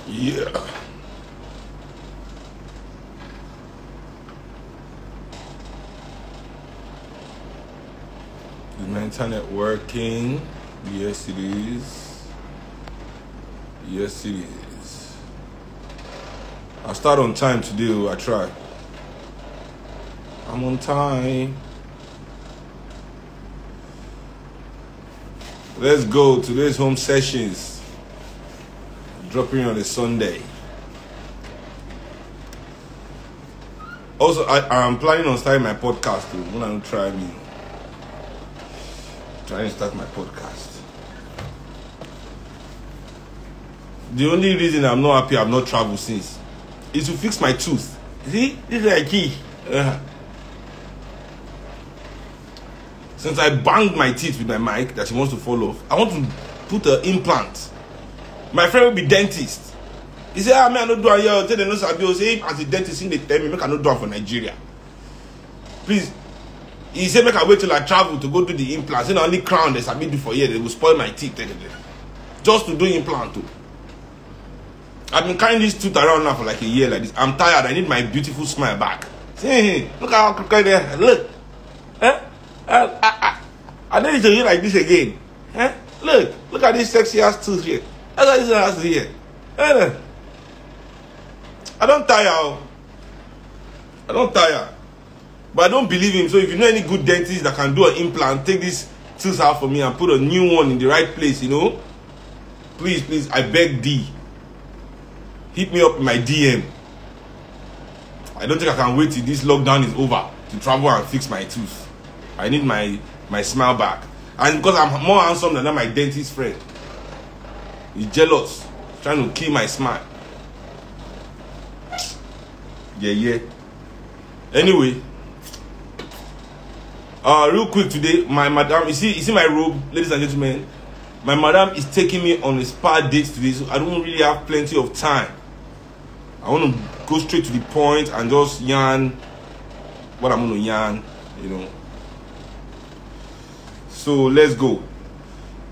Yeah. Is my internet working? Yes, it is. Yes, it is. I'll start on time today. I try. I'm on time. Let's go. Today's home sessions. Dropping on a Sunday. Also, I'm planning on starting my podcast too. I'm gonna try me. Trying to start my podcast. The only reason I'm not happy I've not traveled since is to fix my tooth. See, this is a key. Since I banged my teeth with my mic that she wants to fall off, I want to put an implant. My friend will be dentist. He said, I don't do it here. Tell them no sabi. Say as a dentist, they tell me make I not do it for Nigeria. Please. He said make I wait till I travel to go do the implant. Say the only crown they sabi do for here, they will spoil my teeth. Just to do implant too. I've been carrying this tooth around now for like a year like this. I'm tired. I need my beautiful smile back. See, look how crooked there. Look. I need to hear like this again. Look at this sexy ass tooth here. That's what this ass here. I don't tire. But I don't believe him. So if you know any good dentist that can do an implant, take this tooth out for me and put a new one in the right place, you know? Please, I beg D. Hit me up in my DM. I don't think I can wait till this lockdown is over to travel and fix my tooth. I need my smile back. And because I'm more handsome than my dentist friend. He's jealous. He's trying to kill my smile. Yeah. Anyway. Real quick today, my madam, you see my robe, ladies and gentlemen. My madam is taking me on a spa date today, so I don't really have plenty of time. I want to go straight to the point and just yarn what I'm going to yarn, you know. So let's go.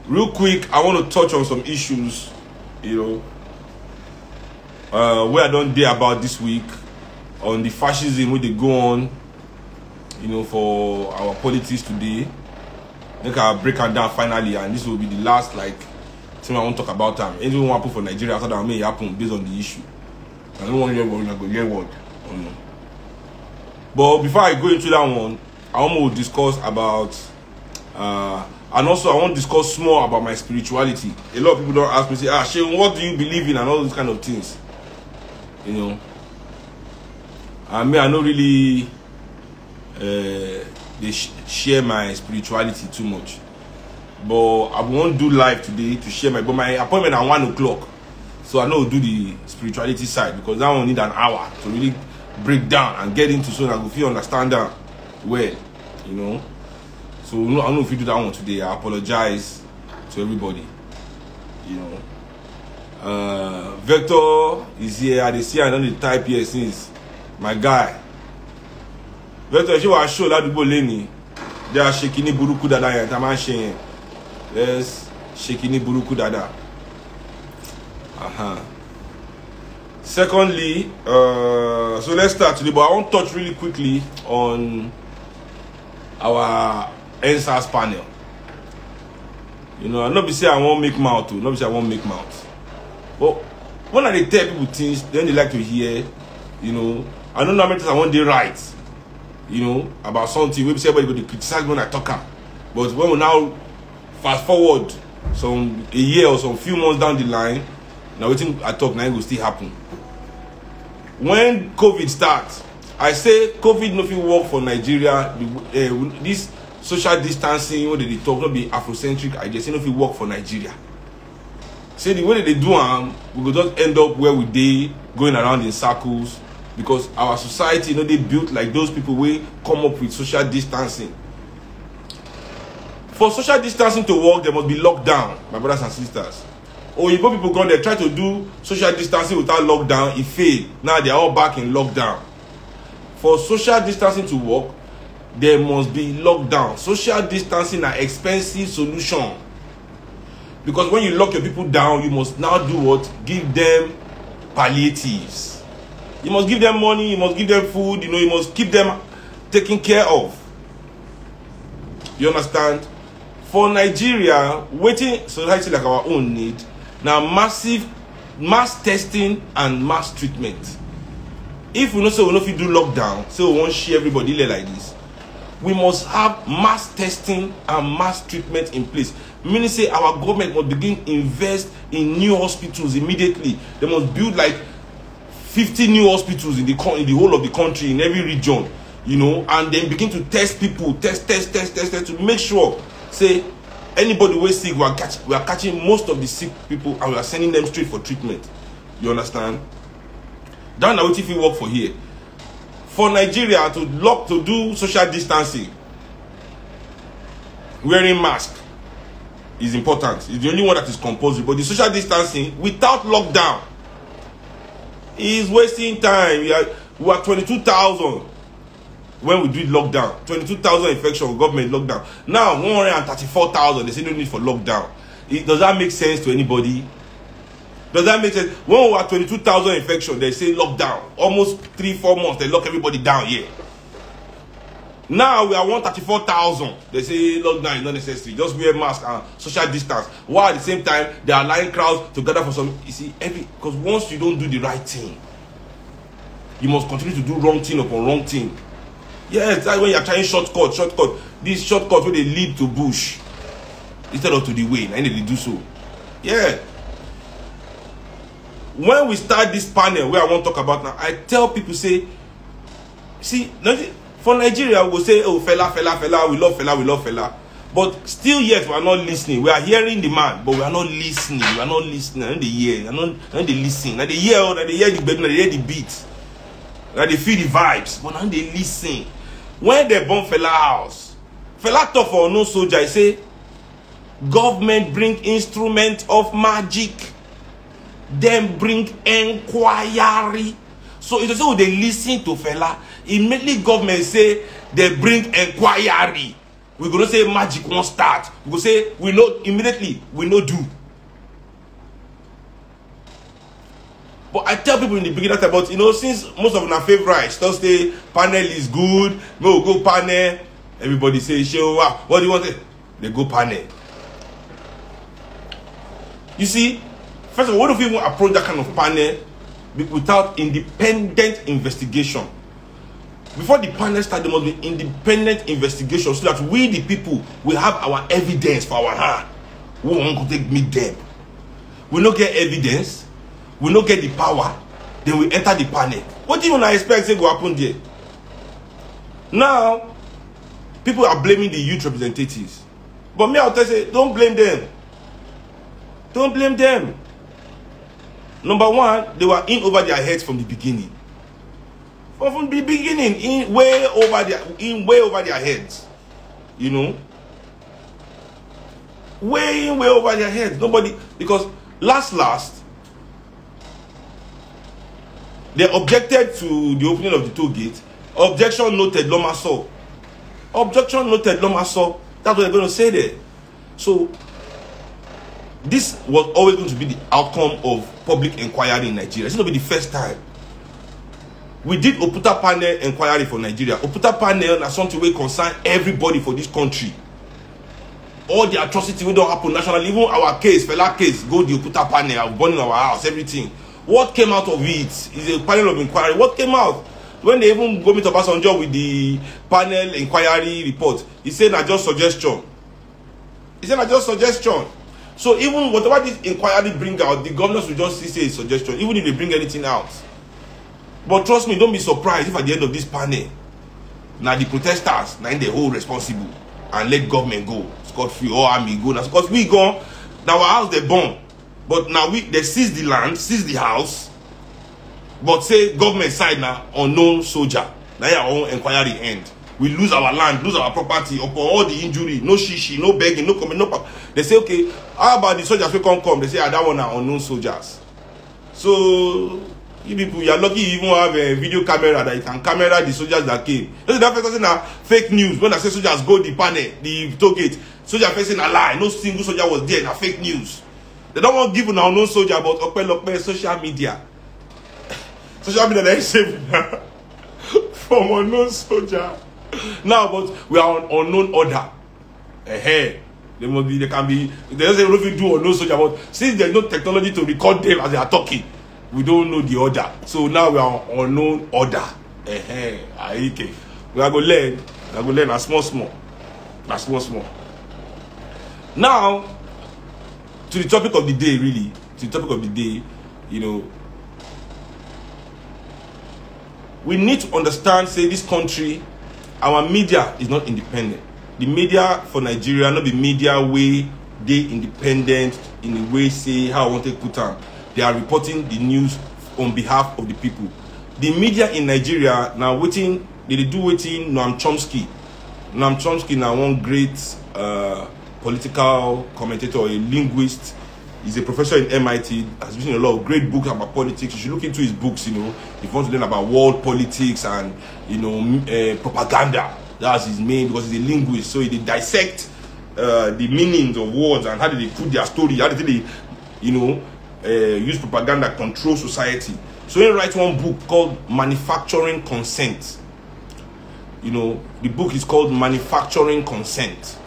Real quick, I want to touch on some issues, you know, where I don't dare about this week on the fascism where they go on, you know, for our politics today. I think I'll break them down finally, and this will be the last thing I want to talk about. Anything want to put for Nigeria after that may happen based on the issue. I don't want to hear word. But before I go into that one, I want to discuss about and also I want to discuss more about my spirituality. A lot of people don't ask me, say, Sheun, what do you believe in, and all those kind of things. You know. I don't really they share my spirituality too much. But I won't do live today to share but my appointment at 1 o'clock. So I know do the spirituality side, because that one need an hour to really break down and get into so that I feel understand that well, you know. So I don't know if you do that one today. I apologize to everybody. You know. Vector is here. I see I don't type here since my guy. Vector, she was show that Leni. They are shaking buruku dada and Tamashe. Yes, shaking buruku dada. Secondly, so let's start today, but I want to touch really quickly on our NSAS panel. You know, not be say I won't make mouth too, not be say I won't make mouth. But when I tell people things, then they like to hear, you know. I don't know how many times I want to right, you know, about something. Maybe say everybody go to criticize when I talk. But when we now fast forward a year or some few months down the line, now waiting I talk now will still happen. When COVID starts, I say COVID nothing work for Nigeria. This social distancing, what they talk, not be Afrocentric ideas, say nothing work for Nigeria. Say the way that they do we will just end up where we dey going around in circles, because our society, you know, they built like those people will come up with social distancing. For social distancing to work, there must be lockdown, my brothers and sisters. Or you people gone there try to do social distancing without lockdown, it failed. Now they are all back in lockdown. For social distancing to work, there must be lockdown. Social distancing are expensive solution. Because when you lock your people down, you must now do what? Give them palliatives. You must give them money, you must give them food, you know, you must keep them taken care of. You understand? For Nigeria, waiting society like our own need now mass testing and mass treatment. If we know say we know if we do lockdown, so we won't share everybody like this, we must have mass testing and mass treatment in place. Meaning say our government must begin invest in new hospitals immediately. They must build like 50 new hospitals in the whole of the country, in every region, you know, and then begin to test people, test to make sure, say, anybody who is sick, we are catching most of the sick people and we are sending them straight for treatment. You understand? That's not what if we work for here. For Nigeria to do social distancing, wearing mask is important. It's the only one that is compulsory. But the social distancing without lockdown is wasting time. We are 22,000 when we did lockdown. 22,000 infection, government lockdown. Now 134,000. They say no need for lockdown. Does that make sense to anybody? Does that make sense? When we are 22,000 infection, they say lockdown. Almost 3-4 months, they lock everybody down here. Now we are 134,000. They say lockdown is not necessary. Just wear mask and social distance. While at the same time, they are allowing crowds to gather for some. You see, because once you don't do the right thing, you must continue to do wrong thing upon wrong thing. Yes, that's when you are trying shortcut. These shortcuts where they lead to bush instead of to the way. And they do so. Yeah. When we start this panel, where I want to talk about now, I tell people, say, see, for Nigeria, we will say, oh, fella, we love fella. But still yet, we are not listening. We are hearing the man, but we are not listening. We are not listening. And they hear. And they listen. And they hear the baby, and they hear the beat. And they feel the vibes. But now they listen. When they bomb fella house, fella talk for no soldier, I say, government bring instrument of magic. Then bring inquiry. So it's also they listen to fella. Immediately government say they bring inquiry. We're gonna say magic won't start. We go say we know immediately, we know do. But I tell people in the beginning about, you know, since most of our favorites don't say panel is good, no go panel. Everybody say, show up. What do you want? They go panel. You see, first of all, what if we even approach that kind of panel without independent investigation? Before the panel starts, there must be independent investigation so that we, the people, will have our evidence for our hand. We won't take meet them. We don't get evidence. We don't get the power. Then we enter the panel. What do you expect to go happen there? Now, people are blaming the youth representatives. But me, I'll tell you, don't blame them. Don't blame them. Number one, they were in over their heads from the beginning. From the beginning, way over their heads. You know? Way over their heads. Nobody, because last, they objected to the opening of the toll gate. Objection noted, Lomaso. Objection noted, Lomaso. That's what they're going to say there. So, this was always going to be the outcome of public inquiry in Nigeria. It's going to be the first time. We did Oputa panel inquiry for Nigeria. Oputa panel is something that concern everybody for this country. All the atrocity we don't happen nationally, even our case, fella case, go the Oputa panel, burning our house, everything. What came out of it is a panel of inquiry. What came out? When they even go meet Obasanjo with the panel inquiry report, he said, "I just suggestion." He said, "I just suggestion." So even whatever this inquiry bring out, the governors will just say a suggestion, even if they bring anything out. But trust me, don't be surprised if at the end of this panel, now the protesters, now they hold responsible and let government go. Scot-free, or army go. Now, because we go, now our house they bomb. But now they seize the land, seize the house. But say government side now, unknown soldier. Now our own inquiry end. We lose our land, lose our property, upon all the injury, no shishi, no begging, no coming, no. They say, okay, how about the soldiers who come? They say, that one are unknown soldiers. So you people, you are lucky you even have a video camera that you can camera the soldiers that came. That's the first thing fake news. When I say soldiers go the panel, the toll gate, soldier facing a lie. No single soldier was there. Now fake news. They don't want to give an unknown soldier, but open social media. social media that is saving from unknown soldier. Now, but we are on unknown order. There must be, there can be, there's a lot of do unknown soldier, but since there's no technology to record them as they are talking, we don't know the order. So now we are on unknown order. Okay. We are going to learn as small. Now, to the topic of the day, really. To the topic of the day, you know, we need to understand, say, this country, our media is not independent. The media for Nigeria, not the media way they independent in a way, say, how I want to put on. They are reporting the news on behalf of the people. The media in Nigeria, now waiting, they do waiting Noam Chomsky. Noam Chomsky now one great political commentator, a linguist. He's a professor in MIT, has written a lot of great books about politics. You should look into his books, you know, if you want to learn about world politics and, you know, propaganda. That's his main, because he's a linguist. So he dissect the meanings of words and how do they put their story, how do they, you know, use propaganda, control society. So he writes one book called Manufacturing Consent. You know, the book is called Manufacturing Consent.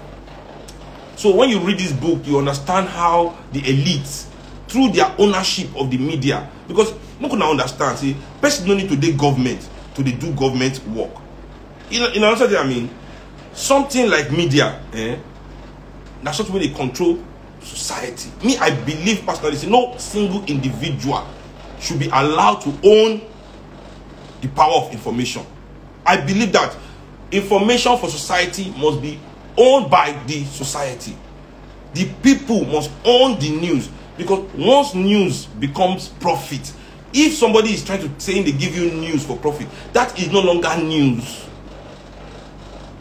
So when you read this book, you understand how the elites, through their ownership of the media, because no can understand, see, person don't need to do government to do government work. You know what I mean? Something like media, that's not where they control society. Me, I believe personally, see, no single individual should be allowed to own the power of information. I believe that information for society must be owned by the society. The people must own the news, because once news becomes profit, if somebody is trying to say they give you news for profit, that is no longer news.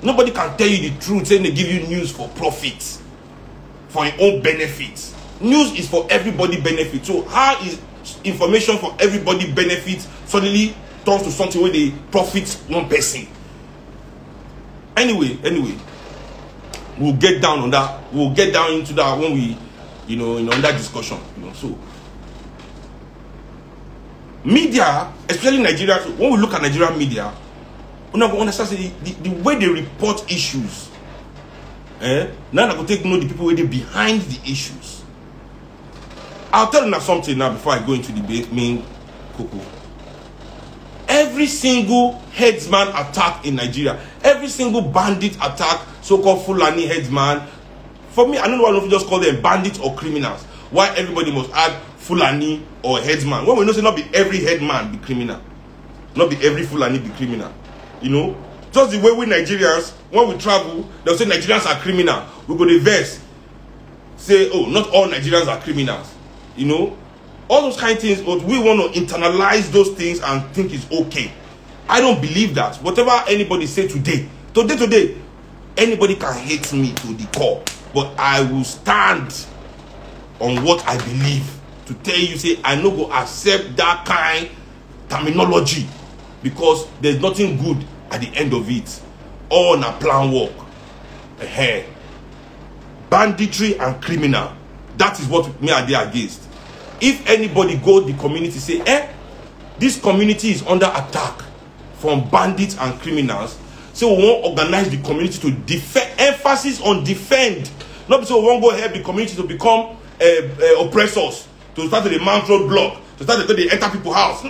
Nobody can tell you the truth saying they give you news for profit, for your own benefit. News is for everybody benefit. So how is information for everybody benefit suddenly turns to something where they profit one person? Anyway, we'll get down on that. We'll get down into that when we, you know, in that discussion. You know, so media, especially Nigeria. So when we look at Nigerian media, we now understand the way they report issues. Now I go take note the people where they behind the issues. I'll tell you now something now before I go into the main cocoa. Every single headsman attack in Nigeria, every single bandit attack, so-called Fulani headsman, for me, I don't know why we just call them bandits or criminals. Why everybody must add Fulani or headsman? When we know say not be every headman be criminal, not be every Fulani be criminal. You know, just the way we Nigerians, when we travel, they'll say Nigerians are criminal. We go to verse, say, oh, not all Nigerians are criminals. You know, all those kind of things, but we want to internalize those things and think it's okay. I don't believe that. Whatever anybody say today, anybody can hate me to the core, but I will stand on what I believe. To tell you, say, I no go accept that kind terminology, because there's nothing good at the end of it. All na plan work. Banditry and criminal. That is what me are there against. If anybody go the community say, this community is under attack from bandits and criminals, so we won't organize the community to defend, emphasis on defend. Not so we won't go help the community to become oppressors, to start to the mount roadblock, to start to enter people's house.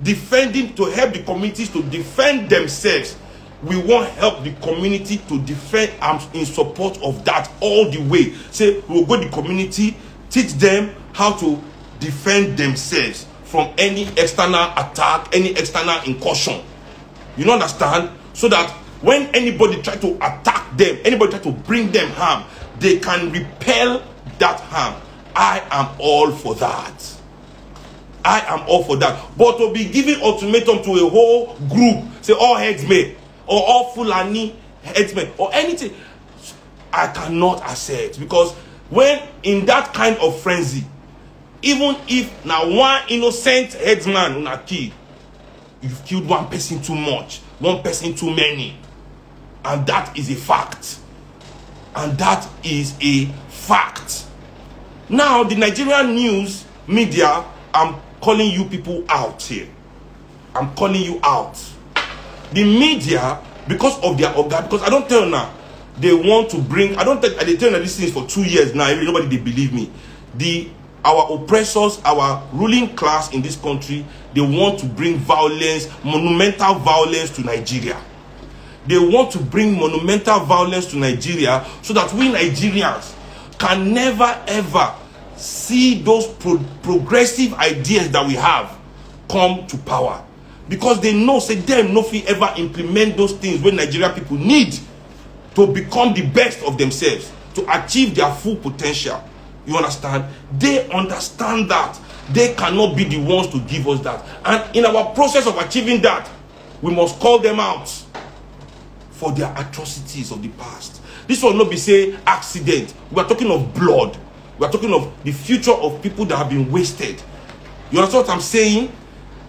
Defending, to help the communities to defend themselves. We won't help the community to defend. I'm in support of that all the way. Say we'll go the community, teach them how to defend themselves from any external attack, any external incursion. You understand? So that when anybody try to attack them, anybody try to bring them harm, they can repel that harm. I am all for that. I am all for that. But to be giving ultimatum to a whole group, say all headsmen, or all Fulani headsmen, or anything, I cannot accept. Because when in that kind of frenzy, even if now one innocent headsman una kill, you've killed one person too much, one person too many. And that is a fact. And that is a fact. Now, the Nigerian news media, I'm calling you people out here. I'm calling you out. The media, because of their organ, because I don't tell you now, they want to bring, I tell you these things for 2 years now, nobody they believe me. Our oppressors, our ruling class in this country, they want to bring violence, monumental violence to Nigeria. They want to bring monumental violence to Nigeria so that we Nigerians can never ever see those progressive ideas that we have come to power. Because they know, say them, no fit ever implement those things when Nigerian people need to become the best of themselves, to achieve their full potential. You understand? They understand that. They cannot be the ones to give us that. And in our process of achieving that, we must call them out for their atrocities of the past. This will not be, say, accident. We are talking of blood. We are talking of the future of people that have been wasted. You understand what I'm saying?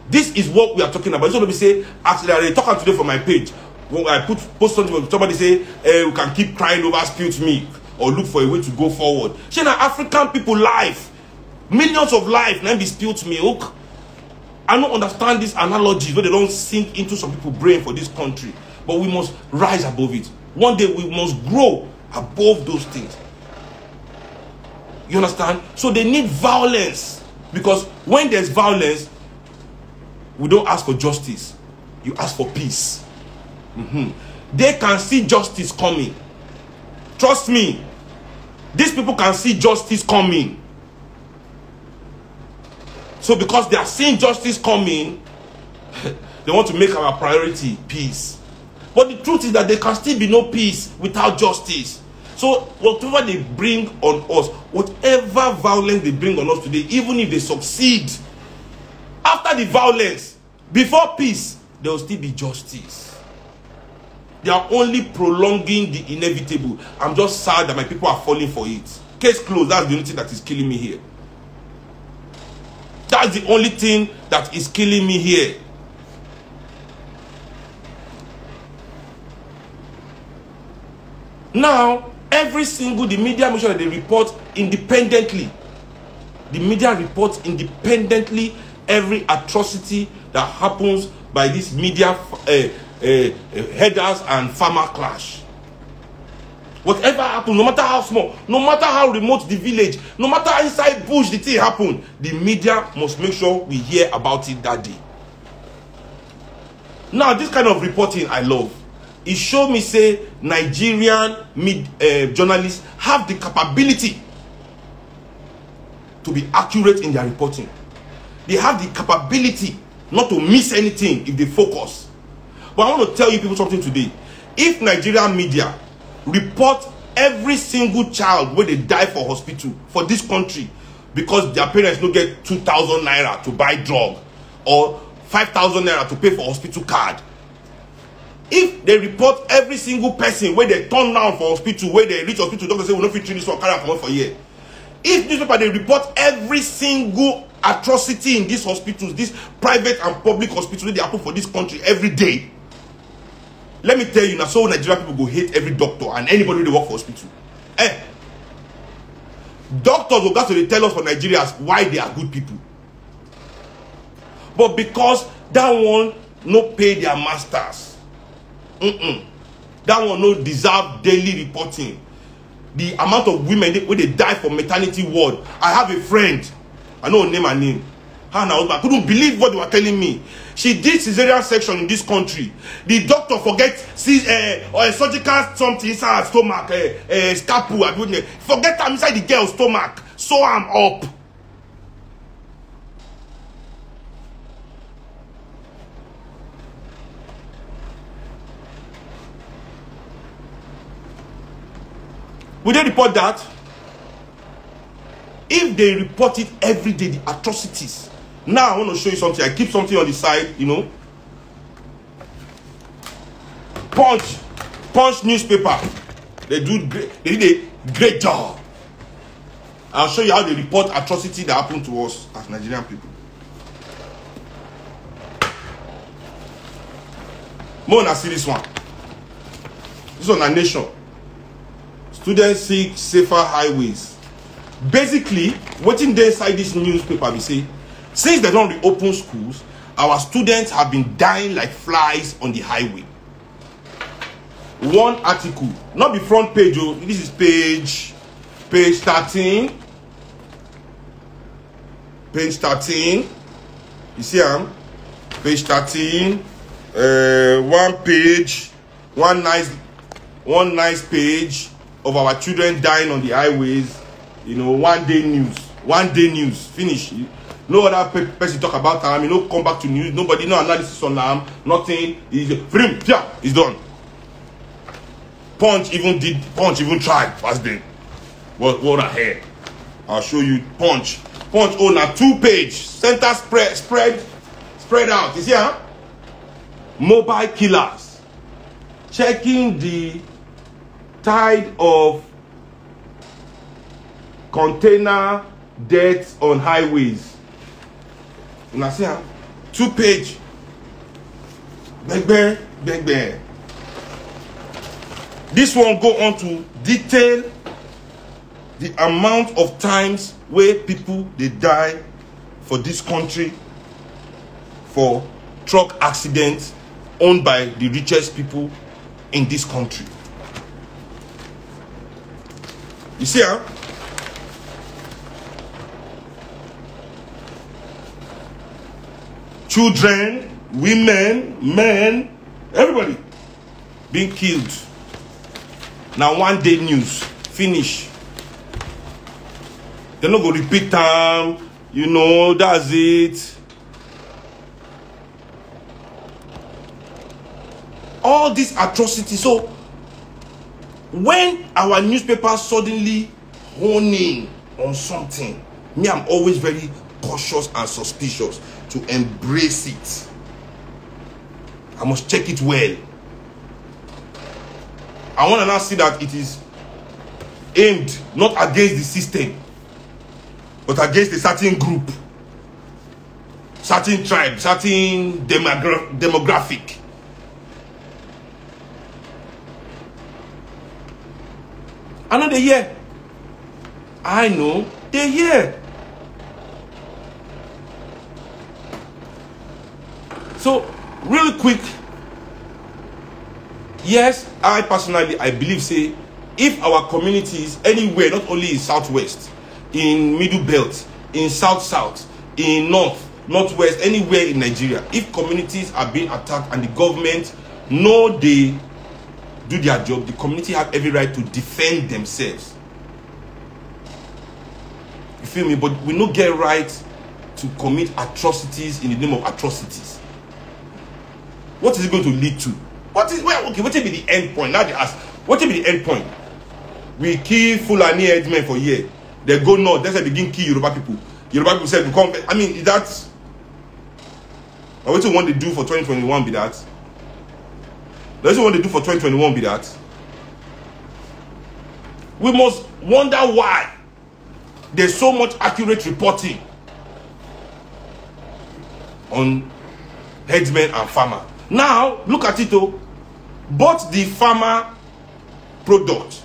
This is what we are talking about. This will not be, say, accident. I talked today for my page. When I post something, somebody say, we can keep crying over spilt milk, or look for a way to go forward. See, now African people life, millions of lives, now be spilt milk. I don't understand these analogies where they don't sink into some people's brain for this country. But we must rise above it. One day we must grow above those things. You understand? So they need violence. Because when there's violence, we don't ask for justice. You ask for peace. They can see justice coming. Trust me. These people can see justice coming. So because they are seeing justice coming, they want to make our priority peace. But the truth is that there can still be no peace without justice. So whatever they bring on us, whatever violence they bring on us today, even if they succeed, after the violence, before peace, there will still be justice. They are only prolonging the inevitable. I'm just sad that my people are falling for it. Case closed. That's the only thing that is killing me here. That's the only thing that is killing me here. Now, every single, the media make sure that they report independently. The media reports independently every atrocity that happens by these media headers and farmer clash. Whatever happens, no matter how small, no matter how remote the village, no matter how inside bush the thing happen, the media must make sure we hear about it that day. Now, this kind of reporting I love. It show me, say, Nigerian journalists have the capability to be accurate in their reporting. They have the capability not to miss anything if they focus. But I want to tell you people something today. If Nigerian media report every single child where they die for hospital for this country because their parents don't get 2,000 naira to buy drug or 5,000 naira to pay for hospital card, if they report every single person where they turn down for hospital, where they reach hospital, doctor say we don't fit treat this one, carry on for a year. If newspaper they report every single atrocity in these hospitals, these private and public hospitals they happen for this country every day, let me tell you now, so Nigerian people go hate every doctor and anybody who work for hospital. Doctors will got to tell us for Nigerians why they are good people. But because that one no pay their masters. That one no deserve daily reporting. The amount of women when they die for maternity ward. I have a friend, I know her name. I couldn't believe what they were telling me. She did cesarean section in this country. The doctor forget or a surgical something inside her stomach, scalpel, forget them inside the girl's stomach, sew am up. Would they report that? If they report it every day, the atrocities. Now I want to show you something. I keep something on the side, you know. Punch newspaper. They did a great job. I'll show you how they report atrocity that happened to us as Nigerian people. More than see this one. This one, a nation. Students seek safer highways. Basically, what's in there inside this newspaper, we say, since they don't reopen schools, our students have been dying like flies on the highway. One article, not the front page, oh, this is page 13. Page 13. You see, page 13. One nice page of our children dying on the highways. You know, one day news. Finish. No other person talk about them. You know, come back to news. Nobody, no analysis on them. Nothing. It's done. Punch even tried past them. What the hell? I'll show you. Punch on a 2-page center spread out. You see, mobile killers checking the tide of container deaths on highways. You see, 2-page. Bang. This one go on to detail the amount of times where people they die for this country for truck accidents owned by the richest people in this country. You see, children, women, men, everybody being killed. Now one day news, finish. They're not going to repeat them, you know, that's it. All these atrocities. So, when our newspapers suddenly hone in on something, me, I'm always very cautious and suspicious to embrace it. I must check it well. I want to now see that it is aimed not against the system, but against a certain group, certain tribe, certain demographic. I know they hear. I know they hear. So, really quick. Yes, I personally, I believe, say, if our communities anywhere, not only in Southwest, in Middle Belt, in South, in Northwest, anywhere in Nigeria, if communities are being attacked and the government know they do their job, the community have every right to defend themselves. You feel me? But we don't get right to commit atrocities in the name of atrocities. What is it going to lead to? What will be the end point? Now they ask, what will be the end point? We kill Fulani headsmen for a year. They go north, that's why they begin kill Yoruba people. Yoruba people said, I mean, that's what you want to do for 2021 be that. That's what you want to do for 2021 be that. We must wonder why there's so much accurate reporting on headsmen and farmer. Now, look at it though. But the farmer product,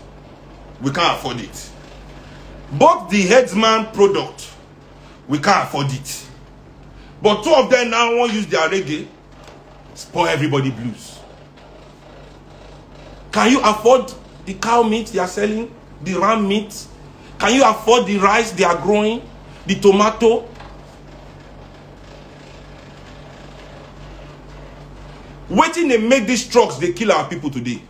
we can't afford it. But the headsman product, we can't afford it. But two of them now won't use their reggae, spoil everybody blues. Can you afford the cow meat they are selling? The ram meat? Can you afford the rice they are growing? The tomato? Waiting they make these trucks, they kill our people today.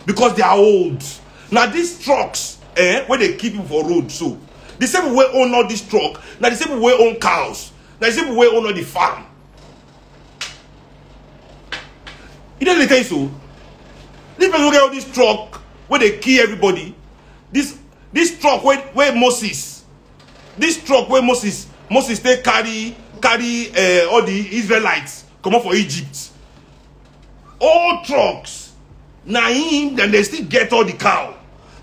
Because they are old. Now these trucks, where they keep them for road, so the same people own all this truck, now the same people own cows, now the same people own all the farm. You know they tell you so? These people get all this truck where they kill everybody. This truck where Moses, this truck where Moses they carry all the Israelites come up for Egypt. All trucks. Now him, then they still get all the cow.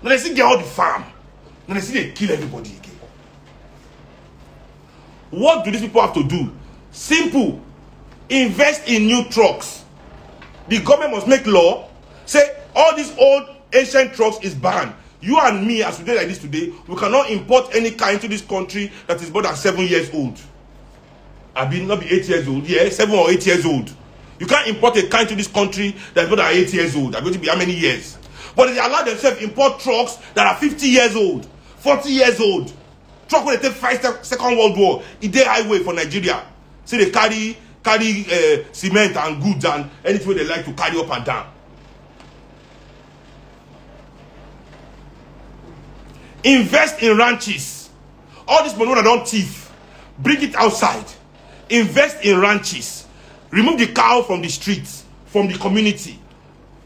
Then they still get all the farm. Then they still kill everybody again. What do these people have to do? Simple. Invest in new trucks. The government must make law. Say all these old ancient trucks is banned. You and me, as we do like this today, we cannot import any car into this country that is more than 7 years old. I mean, not be 8 years old. Yeah, 7 or 8 years old. You can't import a car into this country that's more than 8 years old. They're going to be how many years? But they allow themselves import trucks that are 50 years old, 40 years old. Truck when they take fight Second World War. It dey highway for Nigeria. See they carry cement and goods and anything they like to carry up and down. Invest in ranches. All this money I don't thief. Bring it outside. Invest in ranches. Remove the cow from the streets, from the community.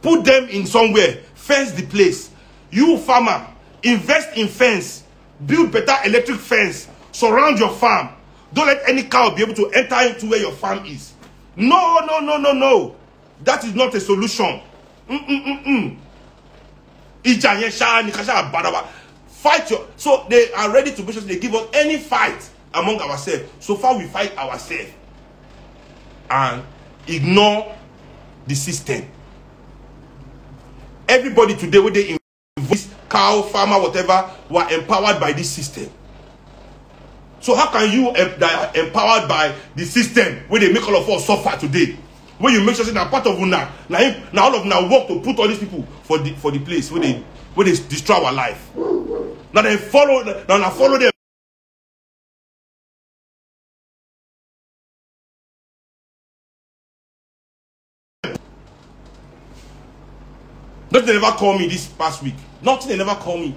Put them in somewhere. Fence the place. You farmer, invest in fence. Build better electric fence. Surround your farm. Don't let any cow be able to enter into where your farm is. No, no, no, no, no. That is not a solution. Fight your... So they are ready to make sure they give us any fight among ourselves. So far we fight ourselves. And ignore the system. Everybody today, when they invest, cow, farmer, whatever, were empowered by this system. So how can you empowered by the system when they make all of us suffer today? When you make sure that part of now all of now work to put all these people for the place where they destroy our life. Now they follow them. Nothing they never call me this past week. Nothing they never call me.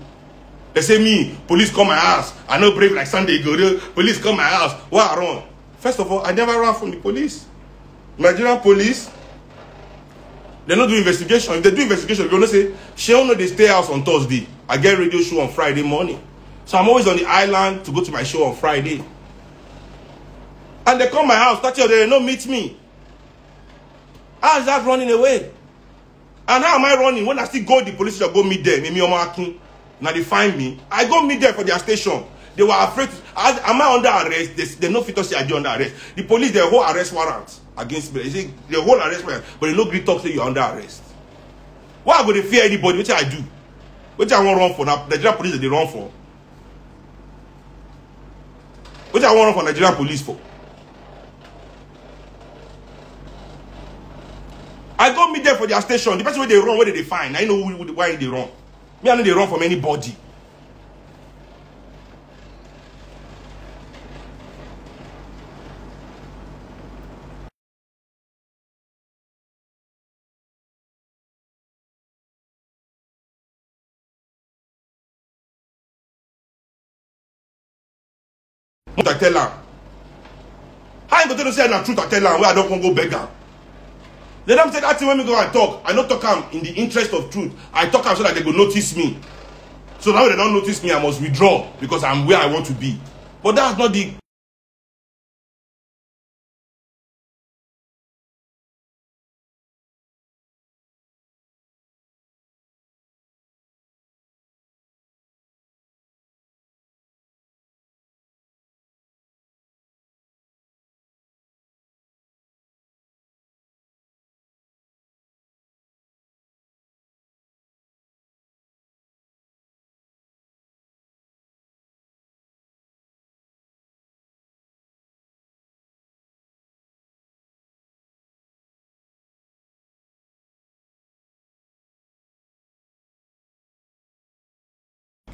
They say me, police come my house. I know brave like Sunday go. Police come my house. Why I run? First of all, I never ran from the police. Nigerian police, they don't do investigation. If they do investigation, they're gonna say, she don't know they stay house on Thursday. I get radio show on Friday morning. So I'm always on the island to go to my show on Friday. And they come my house, 30 of them, they don't meet me. How is that running away? And how am I running? When I still go the police station, go meet them. Now they find me. I go meet them for their station. They were afraid. Am I under arrest? They no fit to say I do under arrest. The police, they hold arrest warrant against me. They say they hold arrest warrant, but they no gree talk say you're under arrest. Why would they fear anybody? Which I do? Which I want run for now? Nigerian police they run for. Which I want run for Nigerian police for? I go meet them for their station. The person where they run, where they find. I know why they run. Me, I know they run from anybody. I tell her. How you going to say the truth? I tell her where I don't want to go beg her. Let them say that thing when we go and talk. I don't talk them in the interest of truth. I talk them so that they go notice me. So now they don't notice me, I must withdraw because I'm where I want to be. But that's not the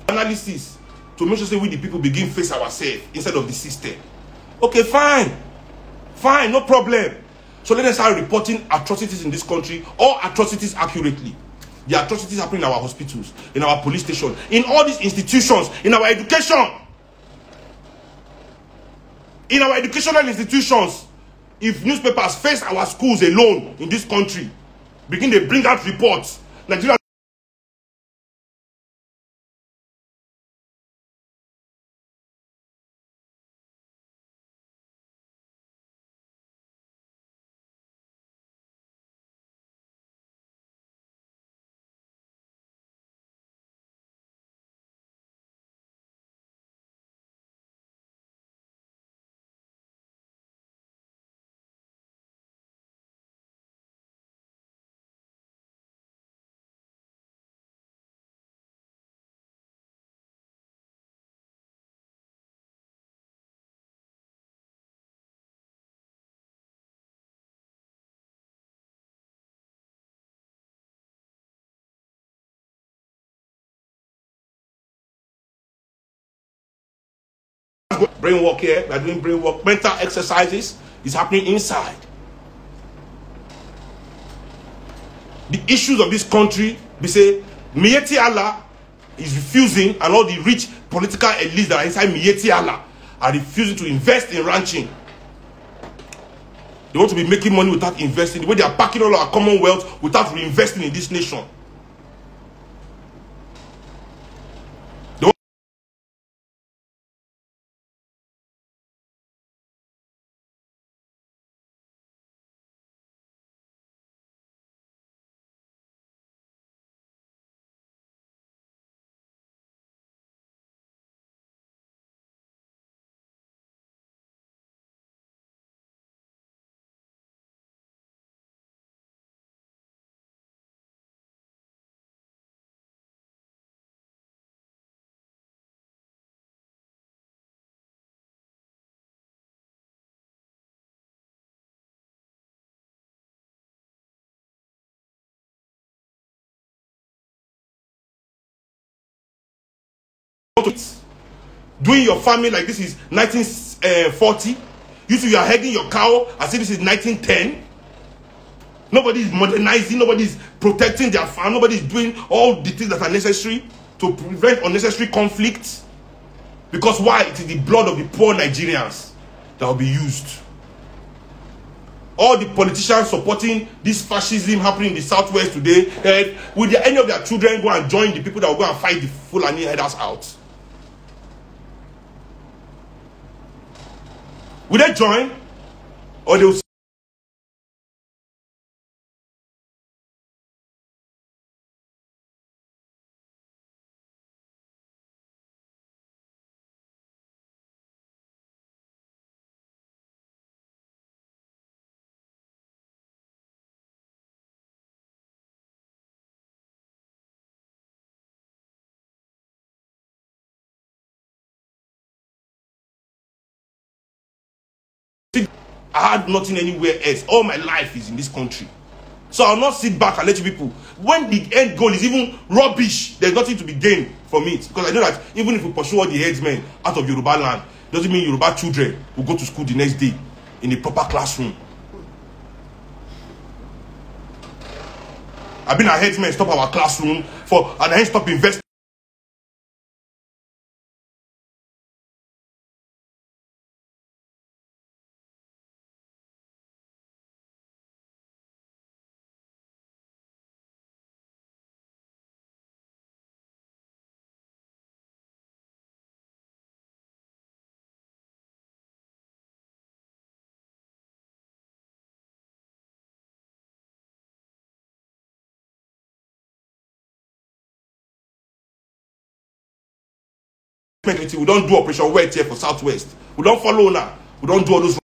analysis to make sure say we the people begin face ourselves instead of the system. Okay, fine. Fine, no problem. So let us start reporting atrocities in this country, all atrocities accurately. The atrocities happening in our hospitals, in our police station, in all these institutions, in our education. In our educational institutions, if newspapers face our schools alone in this country, begin to bring out reports. Nigeria Brain work here, we are doing brain work. Mental exercises is happening inside. The issues of this country, we say, Miyetti Allah is refusing, and all the rich political elites that are inside Miyetti Allah are refusing to invest in ranching. They want to be making money without investing. The way they are packing all our commonwealth without reinvesting in this nation. Doing your farming like this is 1940. You are heading your cow as if this is 1910. Nobody is modernizing, nobody is protecting their farm, nobody is doing all the things that are necessary to prevent unnecessary conflict. Because why? It is the blood of the poor Nigerians that will be used. All the politicians supporting this fascism happening in the southwest today, will any of their children go and join the people that will go and fight the Fulani headers out? Will they join? Or they will I had nothing anywhere else. All my life is in this country. So I'll not sit back and let you people. When the end goal is even rubbish, there's nothing to be gained from it. Because I know that even if we pursue all the headsmen out of Yoruba land, doesn't mean Yoruba children will go to school the next day in a proper classroom. I've been a headsman, stop our classroom and then stop investing. We don't do operation wet here for southwest. We don't follow now. We don't do all those